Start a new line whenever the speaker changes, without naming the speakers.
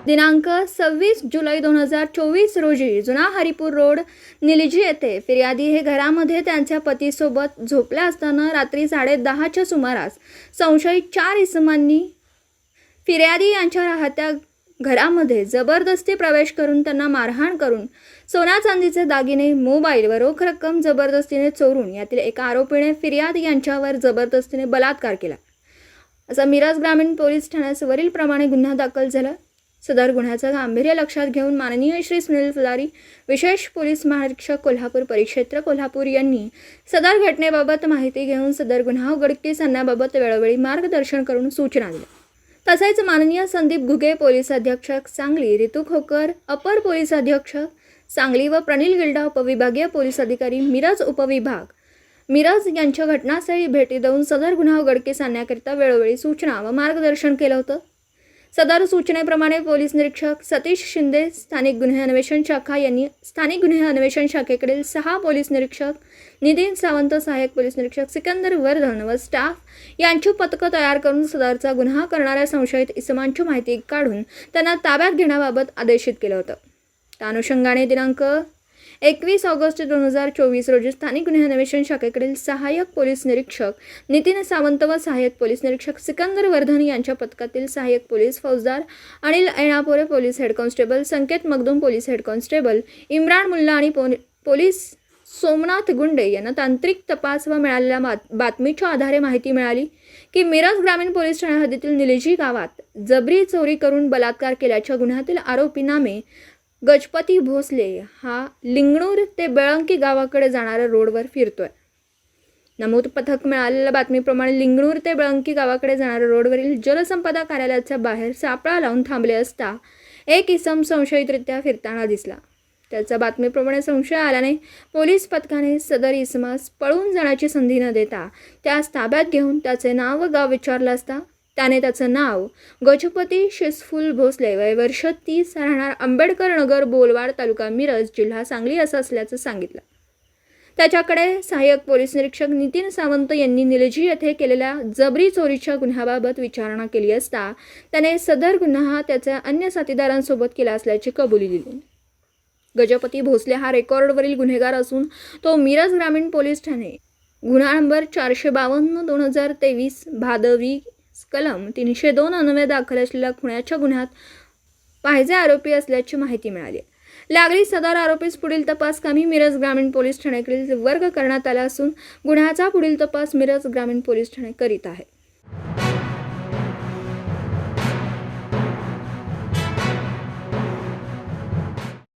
दिनांक 26 जुलै 2024 रोजी जुना हरिपूर रोड निलजी येथे फिर्यादी हे घरामध्ये त्यांच्या पतीसोबत झोपल्या असताना रात्री 10:30च्या सुमारास संशयित 4 इसमांनी फिर्यादी यांच्या राहत्या घरामध्ये जबरदस्ती प्रवेश करून त्यांना मारहाण करून सोना चांदीचे दागिने, मोबाईल व रोख रक्कम जबरदस्तीने चोरून यातील एका आरोपीने फिर्यादी यांच्यावर जबरदस्तीने बलात्कार केला. असा मिरज ग्रामीण पोलीस ठाण्यात वरीलप्रमाणे गुन्हा दाखल झाला. सदर गुन्ह्याचं गांभीर्य लक्षात घेऊन माननीय श्री सुनील फुलारी, विशेष पोलीस महानिरीक्षक कोल्हापूर परिक्षेत्र कोल्हापूर यांनी सदर घटनेबाबत माहिती घेऊन सदर गुन्हा उघडकीस आणण्याबाबत वेळोवेळी मार्गदर्शन करून सूचना दिल्या. तसेच माननीय संदीप घुगे, पोलीस अधीक्षक सांगली, रितू खोकर, अपर पोलीस अधीक्षक सांगली व प्रणिल गिल्डा, उपविभागीय पोलीस अधिकारी मिरज उपविभाग मिरज यांच्या घटनास्थळी भेटी देऊन सदर गुन्हा उघडकीस आणण्याकरिता वेळोवेळी सूचना व मार्गदर्शन केलं होतं. सदर सूचनेप्रमाणे पोलीस निरीक्षक सतीश शिंदे, स्थानिक गुन्हे अन्वेषण शाखा यांनी स्थानिक गुन्हे अन्वेषण शाखेकडील 6 पोलीस निरीक्षक, नितीन सावंत, सहाय्यक पोलीस निरीक्षक सिकंदर वर्धन व स्टाफ यांची पथकं तयार करून सदरचा गुन्हा करणाऱ्या संशयित इसमांची माहिती काढून त्यांना ताब्यात घेण्याबाबत आदेशित केलं होतं. त्या अनुषंगाने दिनांक 21 ऑगस्ट 2024 रोजी स्थानिक गुन्हे अन्वेषण शाखेकडील सहाय्यक पोलीस निरीक्षक नितीन सावंत व सहाय्यक पोलीस निरीक्षक सिकंदर वर्धन यांच्या पथकातील सहाय्यक पोलीस फौजदार Anil Ainapure, police head constable Sanket Magdum, police head constable Imran Mulla आणि पोलीस सोमनाथ गुंडे यांना तांत्रिक तपास व मिळालेल्या बातमीच्या आधारे माहिती मिळाली की मिरज ग्रामीण पोलीस ठाण्या हद्दीतील निलजी गावात जबरी चोरी करून बलात्कार केल्याच्या गुन्ह्यातील आरोपी नामे गजपती भोसले हा लिंगणूर ते बेळंकी गावाकडे जाणाऱ्या रोडवर फिरतोय. नमूद पथक मिळालेल्या बातमीप्रमाणे लिंगणूर ते बेळंकी गावाकडे जाणाऱ्या रोडवरील जलसंपदा कार्यालयाच्या बाहेर सापळा लावून थांबले असता एक इसम संशयितरित्या फिरताना दिसला. त्याच्या बातमीप्रमाणे संशय आल्याने पोलीस पथकाने सदर इसमास पळून जाण्याची संधी न देता त्यास ताब्यात घेऊन त्याचे नाव व गाव विचारलं असता त्याने त्याचं नाव गजपती शिसफुल भोसले, वय वर्ष 30, राहणार आंबेडकर नगर, बोलवाड, तालुका मिरज, जिल्हा सांगली असं असल्याचं सांगितलं. त्याच्याकडे सहाय्यक पोलीस निरीक्षक नितीन सावंत यांनी निलजी येथे केलेल्या जबरी चोरीच्या गुन्ह्याबाबत विचारणा केली असता त्याने सदर गुन्हा त्याच्या अन्य साथीदारांसोबत केला असल्याची कबुली दिली. गजपती भोसले हा रेकॉर्डवरील गुन्हेगार असून तो मिरज ग्रामीण पोलीस ठाणे गुन्हा नंबर 452/2023 भादवी कलम 302 अन्वये दाखल असलेल्या खुनाच्या गुन्ह्यात पाहिजे आरोपी असल्याची माहिती मिळाली. लागलीच सदर आरोपीस पुढील तपास कामी मिरज ग्रामीण पोलीस ठाण्याकडील वर्ग करण्यात आला असून गुन्ह्याचा पुढील तपास मिरज ग्रामीण पोलीस ठाणे करीत आहे.